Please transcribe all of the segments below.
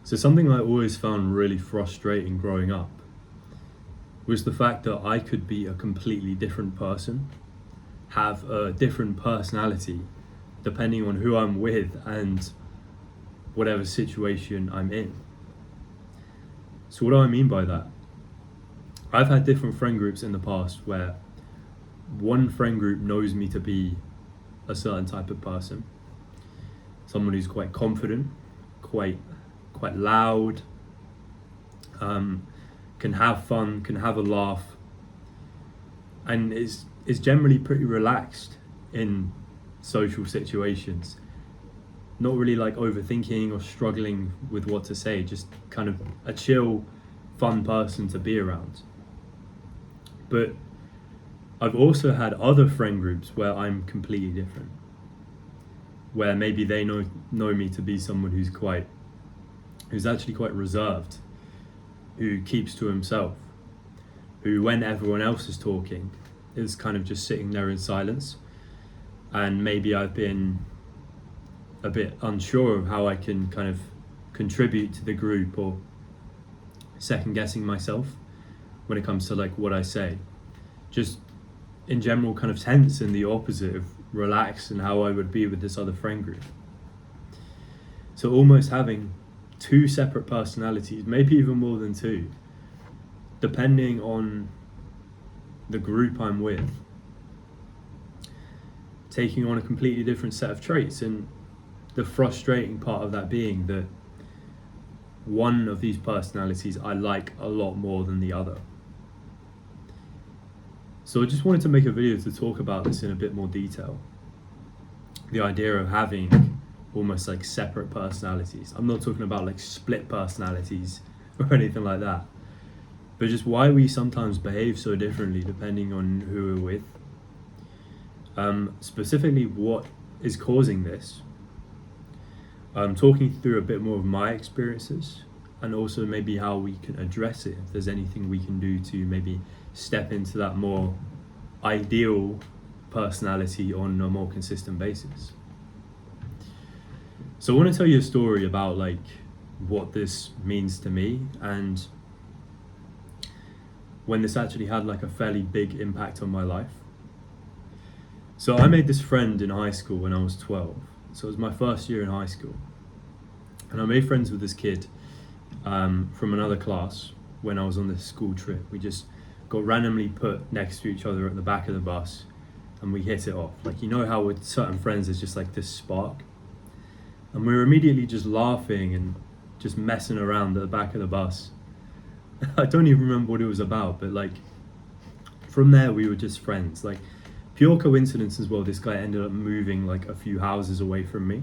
So something I always found really frustrating growing up was the fact that I could be a completely different person, have a different personality depending on who I'm with and whatever situation I'm in. So what do I mean by that? I've had different friend groups in the past where one friend group knows me to be a certain type of person, someone who's quite confident, quite loud, can have fun, can have a laugh, and is generally pretty relaxed in social situations. Not really like overthinking or struggling with what to say, just kind of a chill, fun person to be around. But I've also had other friend groups where I'm completely different, where maybe they know me to be someone who's actually quite reserved, who keeps to himself, who when everyone else is talking is kind of just sitting there in silence. And maybe I've been a bit unsure of how I can kind of contribute to the group, or second guessing myself when it comes to like what I say. Just in general kind of tense and the opposite of relaxed and how I would be with this other friend group. So almost having two separate personalities, maybe even more than two, depending on the group I'm with, taking on a completely different set of traits. And the frustrating part of that being that one of these personalities I like a lot more than the other. So I just wanted to make a video to talk about this in a bit more detail. The idea of having almost like separate personalities. I'm not talking about like split personalities or anything like that, but just why we sometimes behave so differently depending on who we're with. Specifically, what is causing this. Talking through a bit more of my experiences, and also maybe how we can address it, if there's anything we can do to maybe step into that more ideal personality on a more consistent basis. So I want to tell you a story about like what this means to me, and when this actually had like a fairly big impact on my life. So I made this friend in high school when I was 12. So it was my first year in high school. And I made friends with this kid from another class when I was on this school trip. We just got randomly put next to each other at the back of the bus and we hit it off. Like, you know how with certain friends there's just like this spark? And we were immediately just laughing and just messing around at the back of the bus. I don't even remember what it was about, but like from there we were just friends. Like, pure coincidence as well, this guy ended up moving like a few houses away from me,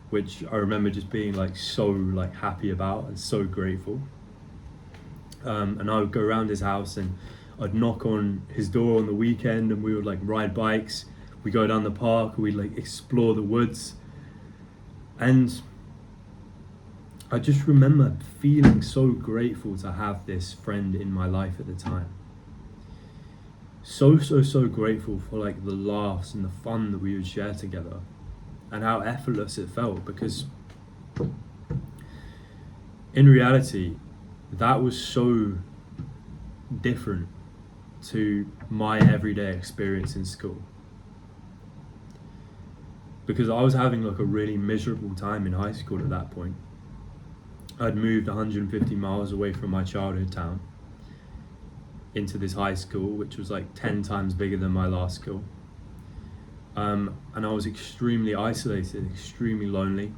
which I remember just being like so like happy about and so grateful. And I would go around his house and I'd knock on his door on the weekend and we would like ride bikes, we go down the park, we'd like explore the woods. And I just remember feeling so grateful to have this friend in my life at the time. So grateful for like the laughs and the fun that we would share together and how effortless it felt, because in reality that was so different to my everyday experience in school, because I was having like a really miserable time in high school at that point. I'd moved 150 miles away from my childhood town into this high school, which was like 10 times bigger than my last school. And I was extremely isolated, extremely lonely.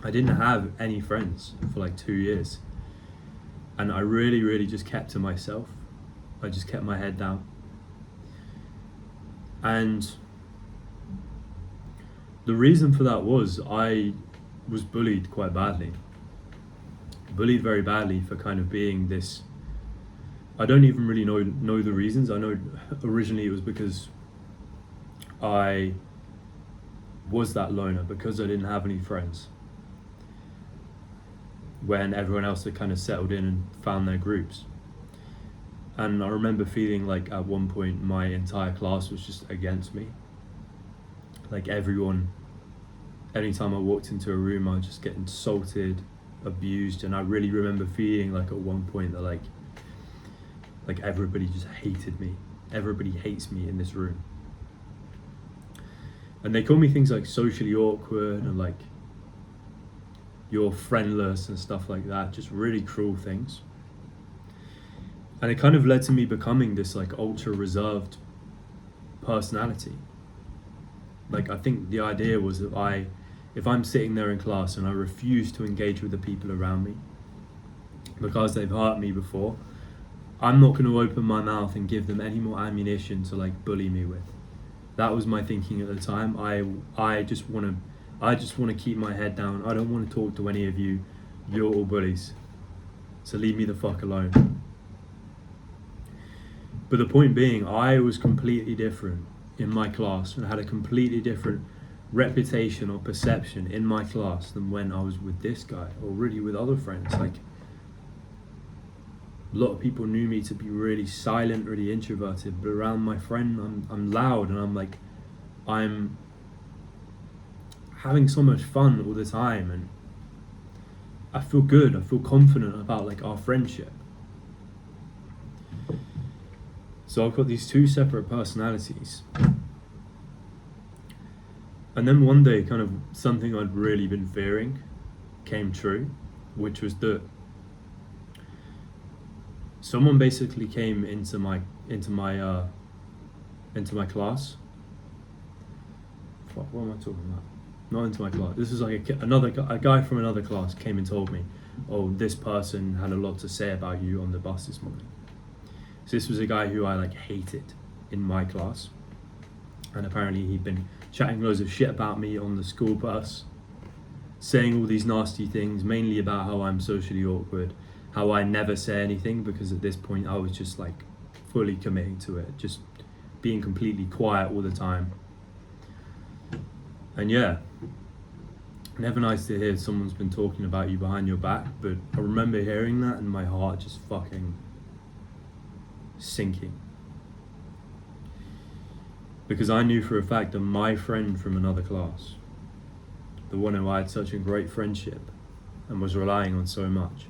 I didn't have any friends for like 2 years. And I really just kept to myself. I just kept my head down. And the reason for that was I was bullied quite badly. Bullied very badly for kind of being this. I don't even really know the reasons. I know originally it was because I was that loner, because I didn't have any friends when everyone else had kind of settled in and found their groups. And I remember feeling like at one point my entire class was just against me. Like everyone, anytime I walked into a room I would just get insulted, abused, and I really remember feeling like at one point that like everybody just hated me. Everybody hates me in this room. And they call me things like socially awkward and like you're friendless and stuff like that, just really cruel things. And it kind of led to me becoming this like ultra reserved personality. Like I think the idea was that if I'm sitting there in class and I refuse to engage with the people around me because they've hurt me before, I'm not going to open my mouth and give them any more ammunition to like bully me with. That was my thinking at the time. I just want to keep my head down. I don't want to talk to any of you. You're all bullies. So leave me the fuck alone. But the point being, I was completely different in my class and had a completely different reputation or perception in my class than when I was with this guy or really with other friends. Like a lot of people knew me to be really silent, really introverted, but around my friend I'm loud, and I'm having so much fun all the time, and I feel good, I feel confident about like our friendship. So I've got these two separate personalities. And then one day, kind of something I'd really been fearing came true, which was that someone basically came into my class. What am I talking about? Not into my class. This is like a guy from another class came and told me, "Oh, this person had a lot to say about you on the bus this morning." So this was a guy who I like hated in my class, and apparently he'd been chatting loads of shit about me on the school bus, saying all these nasty things, mainly about how I'm socially awkward, how I never say anything because at this point I was just like fully committing to it, just being completely quiet all the time. And yeah, never nice to hear someone's been talking about you behind your back, but I remember hearing that and my heart just fucking sinking. Because I knew for a fact that my friend from another class, the one who I had such a great friendship and was relying on so much,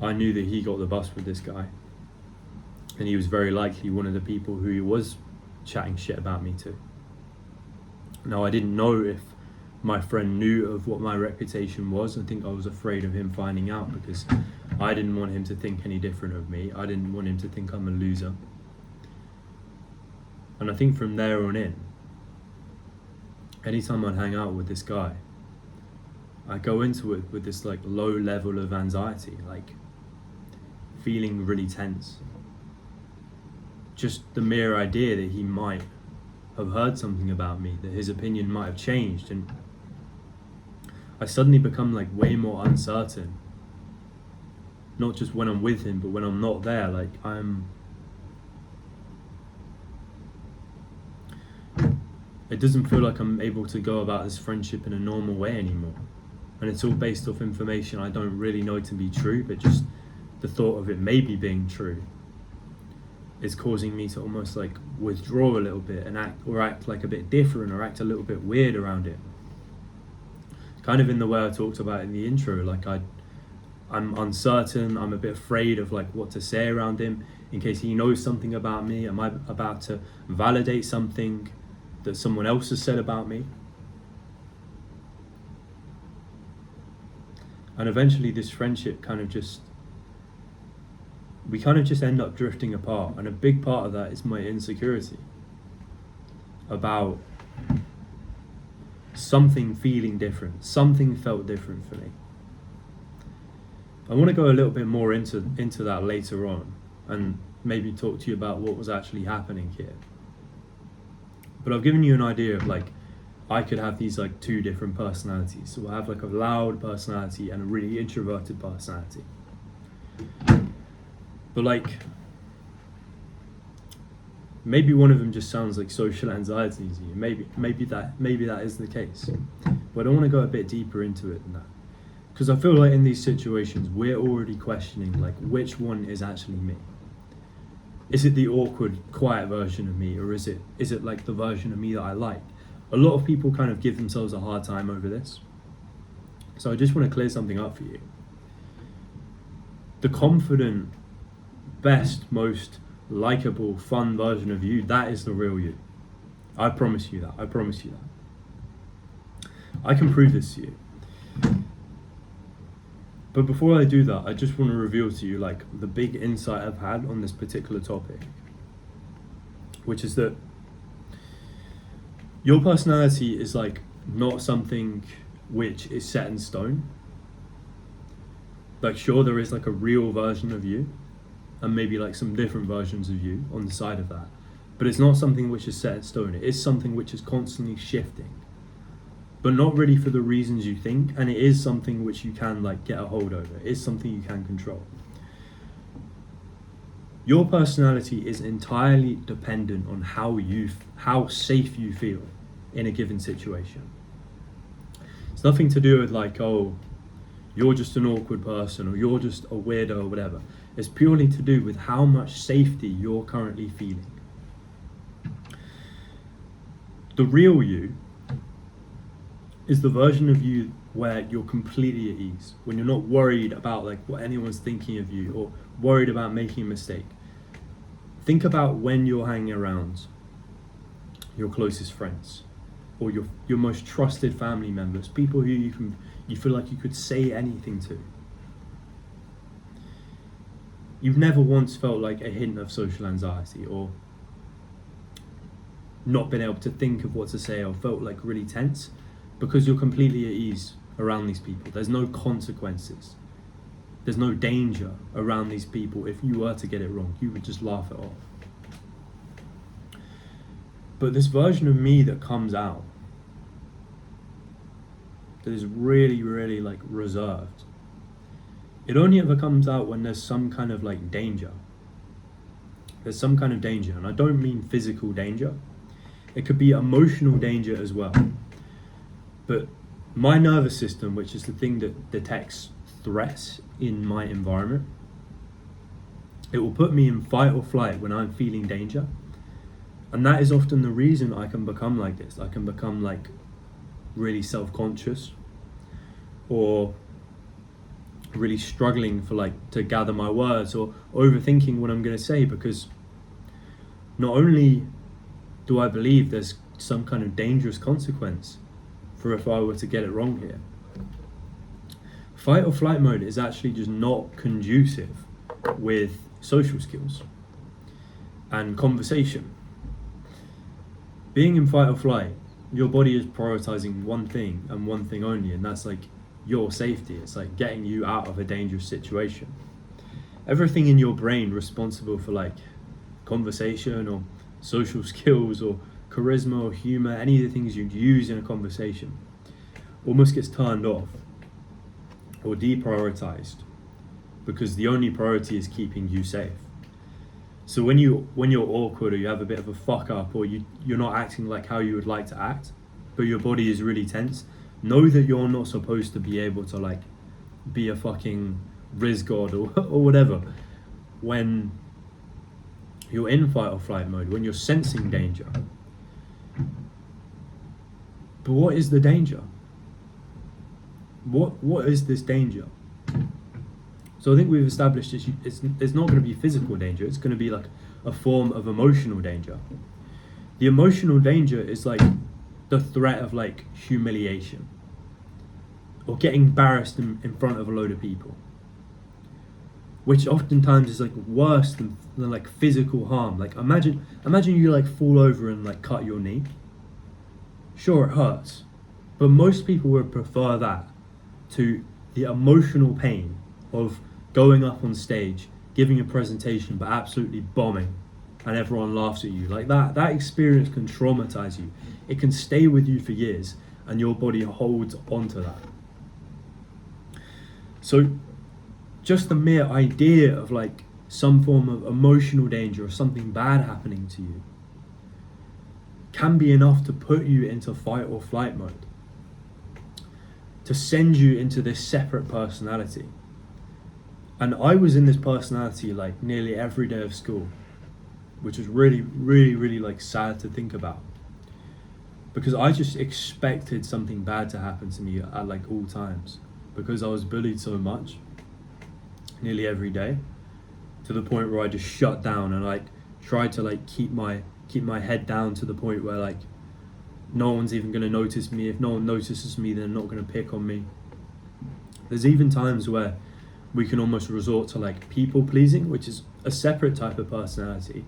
I knew that he got the bus with this guy, and he was very likely one of the people who he was chatting shit about me to. Now, I didn't know if my friend knew of what my reputation was. I think I was afraid of him finding out because I didn't want him to think any different of me. I didn't want him to think I'm a loser. And I think from there on in, anytime I'd hang out with this guy, I go into it with this like low level of anxiety, like feeling really tense. Just the mere idea that he might have heard something about me, that his opinion might have changed, and I suddenly become like way more uncertain. Not just when I'm with him, but when I'm not there, like it doesn't feel like I'm able to go about this friendship in a normal way anymore. And it's all based off information I don't really know to be true, but just the thought of it maybe being true is causing me to almost like withdraw a little bit and act like a bit different, or act a little bit weird around it. Kind of in the way I talked about in the intro, like I'm uncertain, I'm a bit afraid of like what to say around him in case he knows something about me. Am I about to validate something that someone else has said about me? And eventually this friendship we kind of just end up drifting apart, and a big part of that is my insecurity about something feeling different. Something felt different for me. I want to go a little bit more into that later on and maybe talk to you about what was actually happening here. But I've given you an idea of like I could have these like two different personalities. So I have like a loud personality and a really introverted personality. But like maybe one of them just sounds like social anxiety to you. Maybe that is the case. But I want to go a bit deeper into it than that. Because I feel like in these situations we're already questioning like which one is actually me. Is it the awkward, quiet version of me, or is it like the version of me that I like? A lot of people kind of give themselves a hard time over this. So I just want to clear something up for you. The confident, best, most likable, fun version of you, that is the real you. I promise you that. I promise you that. I can prove this to you. But before I do that, I just want to reveal to you like the big insight I've had on this particular topic, which is that your personality is like not something which is set in stone. Like, sure, there is like a real version of you and maybe like some different versions of you on the side of that, but it's not something which is set in stone. It is something which is constantly shifting, but not really for the reasons you think, and it is something which you can like get a hold over. It is something you can control. Your personality is entirely dependent on how safe you feel in a given situation. It's nothing to do with like, oh, you're just an awkward person or you're just a weirdo or whatever. It's purely to do with how much safety you're currently feeling. The real you is the version of you where you're completely at ease, when you're not worried about like what anyone's thinking of you or worried about making a mistake. Think about when you're hanging around your closest friends or your most trusted family members, people who you feel like you could say anything to. You've never once felt like a hint of social anxiety or not been able to think of what to say or felt like really tense, because you're completely at ease around these people. There's no consequences. There's no danger around these people. If you were to get it wrong, you would just laugh it off. But this version of me that comes out, that is really, really like reserved, it only ever comes out when there's some kind of like danger. There's some kind of danger, and I don't mean physical danger. It could be emotional danger as well. But my nervous system, which is the thing that detects threats in my environment, it will put me in fight or flight when I'm feeling danger. And that is often the reason I can become like this. I can become like really self-conscious or really struggling for like to gather my words or overthinking what I'm going to say, because not only do I believe there's some kind of dangerous consequence for if I were to get it wrong here, fight or flight mode is actually just not conducive with social skills and conversation. Being in fight or flight, your body is prioritizing one thing and one thing only, and that's like your safety. It's like getting you out of a dangerous situation. Everything in your brain responsible for like conversation or social skills or charisma or humor, any of the things you'd use in a conversation, almost gets turned off or deprioritized, because the only priority is keeping you safe. So when you're awkward or you have a bit of a fuck up or you're not acting like how you would like to act, but your body is really tense, know that you're not supposed to be able to like be a fucking Riz god or whatever. When you're in fight or flight mode, when you're sensing danger. But what is the danger? What is this danger? So I think we've established it's not going to be physical danger. It's going to be like a form of emotional danger. The emotional danger is like the threat of like humiliation or getting embarrassed in front of a load of people, which oftentimes is like worse than like physical harm. Like imagine you like fall over and like cut your knee. Sure, it hurts, but most people would prefer that to the emotional pain of going up on stage, giving a presentation, but absolutely bombing, and everyone laughs at you. Like that experience can traumatize you. It can stay with you for years, and your body holds onto that. So just the mere idea of like some form of emotional danger or something bad happening to you can be enough to put you into fight or flight mode, to send you into this separate personality. And I was in this personality like nearly every day of school, which was really, really, really like sad to think about, because I just expected something bad to happen to me at like all times. because I was bullied so much, nearly every day, to the point where I just shut down and like tried to like keep my head down to the point where like no one's even going to notice me. If no one notices me, they're not going to pick on me. There's even times where we can almost resort to like people pleasing, which is a separate type of personality,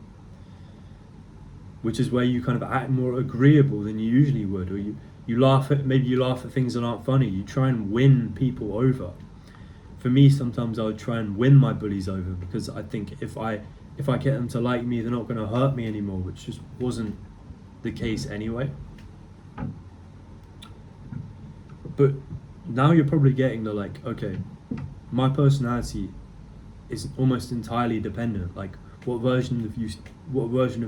which is where you kind of act more agreeable than you usually would, or you laugh at things that aren't funny. You try and win people over. For me, sometimes I would try and win my bullies over, because I think if I get them to like me, they're not going to hurt me anymore, which just wasn't the case anyway. But now you're probably getting the like, okay, my personality is almost entirely dependent. Like what version of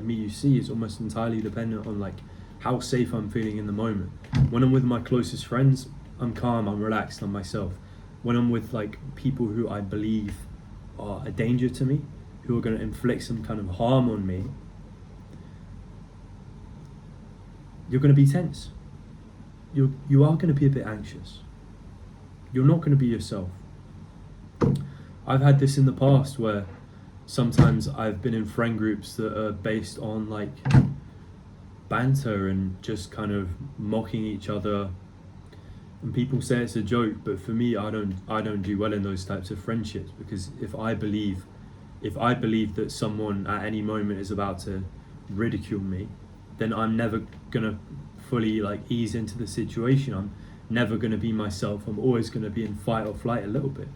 me you see is almost entirely dependent on like how safe I'm feeling in the moment. When I'm with my closest friends, I'm calm, I'm relaxed, I'm myself. When I'm with like people who I believe are a danger to me, who are going to inflict some kind of harm on me, you're going to be tense. You are going to be a bit anxious. You're not going to be yourself. I've had this in the past where sometimes I've been in friend groups that are based on like banter and just kind of mocking each other, and people say it's a joke, but for me, I don't do well in those types of friendships, because if I believe that someone at any moment is about to ridicule me, then I'm never gonna fully like ease into the situation. I'm never gonna be myself. I'm always gonna be in fight or flight a little bit.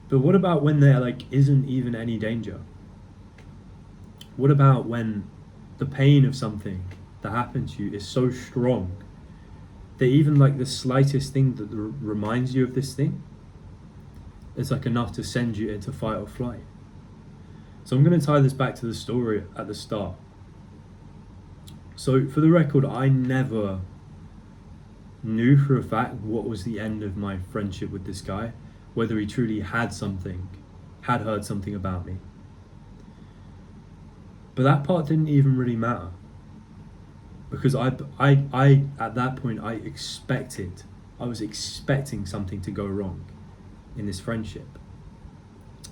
But what about when there like isn't even any danger? What about when the pain of something that happened to you is so strong that even like the slightest thing that reminds you of this thing is like enough to send you into fight or flight? So I'm going to tie this back to the story at the start. So for the record, I never knew for a fact what was the end of my friendship with this guy, whether he truly had heard something about me. But that part didn't even really matter, because I at that point I was expecting something to go wrong in this friendship.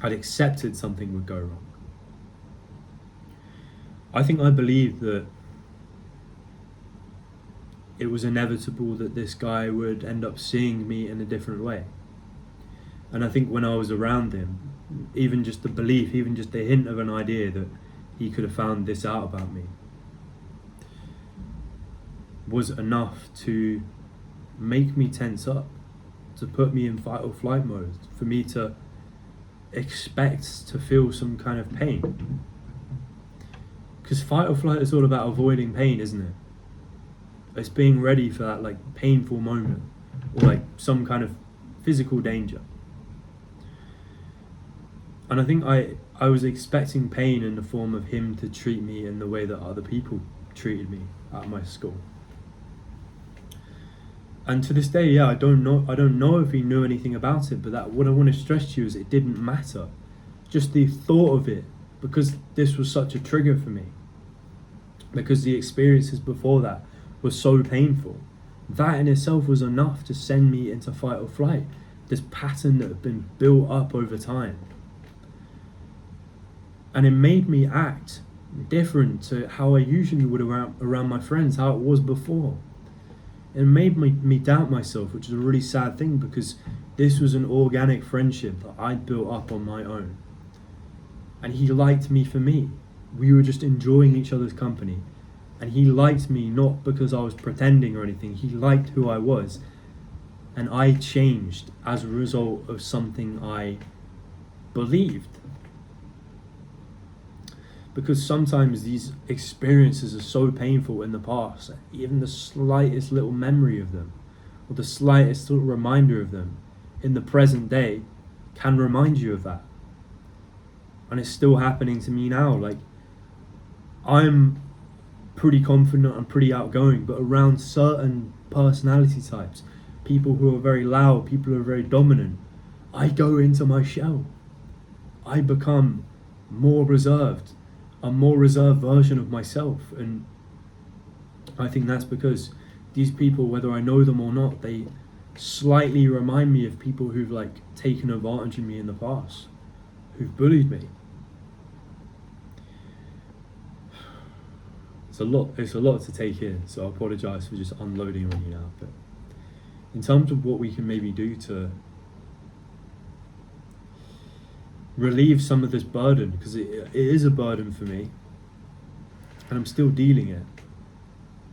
I'd accepted something would go wrong. I think I believed that it was inevitable that this guy would end up seeing me in a different way. And I think when I was around him, even just the belief, even just the hint of an idea that he could have found this out about me was enough to make me tense up, to put me in fight or flight mode, for me to expect to feel some kind of pain. Because fight or flight is all about avoiding pain, isn't it? It's being ready for that like painful moment, or like some kind of physical danger. And I think I was expecting pain in the form of him to treat me in the way that other people treated me at my school. And to this day, yeah, I don't know if he knew anything about it, but what I want to stress to you is it didn't matter. Just the thought of it, because this was such a trigger for me, because the experiences before that were so painful, that in itself was enough to send me into fight or flight, this pattern that had been built up over time. And it made me act different to how I usually would around my friends, how it was before. It made me doubt myself, which is a really sad thing, because this was an organic friendship that I'd built up on my own. And he liked me for me. We were just enjoying each other's company. And he liked me not because I was pretending or anything. He liked who I was. And I changed as a result of something I believed. Because sometimes these experiences are so painful in the past, even the slightest little memory of them, or the slightest little reminder of them in the present day can remind you of that. And it's still happening to me now. Like, I'm pretty confident and pretty outgoing, but around certain personality types, people who are very loud, people who are very dominant, I go into my shell. I become more reserved, a more reserved version of myself. And I think that's because these people, whether I know them or not, they slightly remind me of people who've like taken advantage of me in the past, who've bullied me. It's a lot to take in, so I apologise for just unloading on you now. But in terms of what we can maybe do to relieve some of this burden, because it is a burden for me, and I'm still dealing it.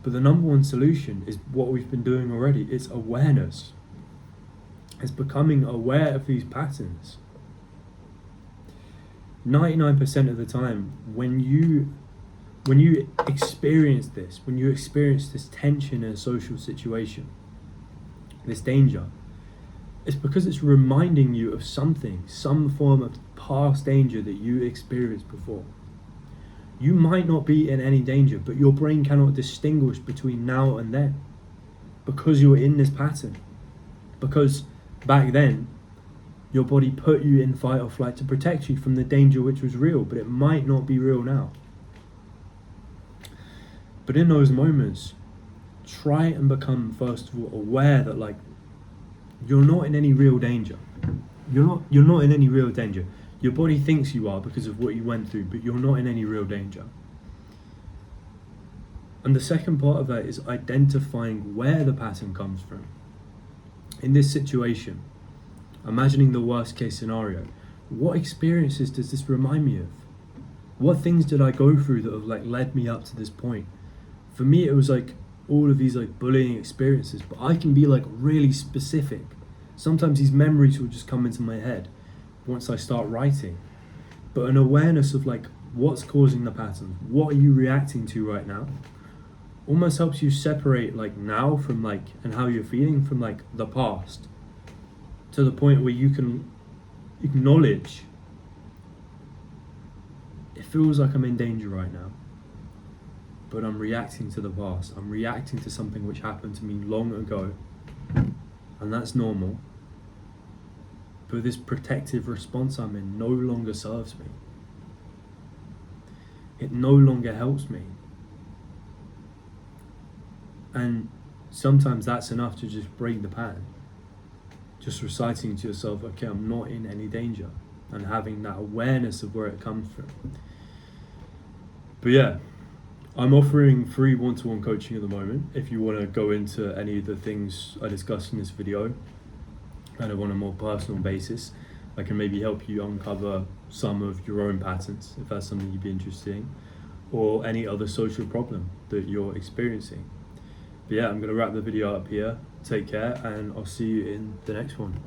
But the number one solution is what we've been doing already. It's awareness. It's becoming aware of these patterns. 99% of the time, when you experience this, when you experience this tension in a social situation, this danger, it's because it's reminding you of something, some form of past danger that you experienced before. You might not be in any danger, but your brain cannot distinguish between now and then because you're in this pattern. Because back then, your body put you in fight or flight to protect you from the danger which was real, but it might not be real now. But in those moments, try and become, first of all, aware that like you're not in any real danger. You're not in any real danger. Your body thinks you are because of what you went through, but you're not in any real danger. And the second part of that is identifying where the pattern comes from. In this situation, imagining the worst case scenario, what experiences does this remind me of? What things did I go through that have like led me up to this point? For me, it was like all of these like bullying experiences, but I can be like really specific. Sometimes these memories will just come into my head once I start writing. But an awareness of like what's causing the patterns, what are you reacting to right now, almost helps you separate like now from like and how you're feeling from like the past, to the point where you can acknowledge it feels like I'm in danger right now, but I'm reacting to the past. I'm reacting to something which happened to me long ago, and that's normal. But this protective response I'm in no longer serves me. It no longer helps me. And sometimes that's enough to just break the pattern. Just reciting to yourself, okay, I'm not in any danger, and having that awareness of where it comes from. But yeah, I'm offering free one-to-one coaching at the moment. If you want to go into any of the things I discussed in this video, kind of on a more personal basis, I can maybe help you uncover some of your own patterns, if that's something you'd be interested in, or any other social problem that you're experiencing. But yeah, I'm going to wrap the video up here. Take care, and I'll see you in the next one.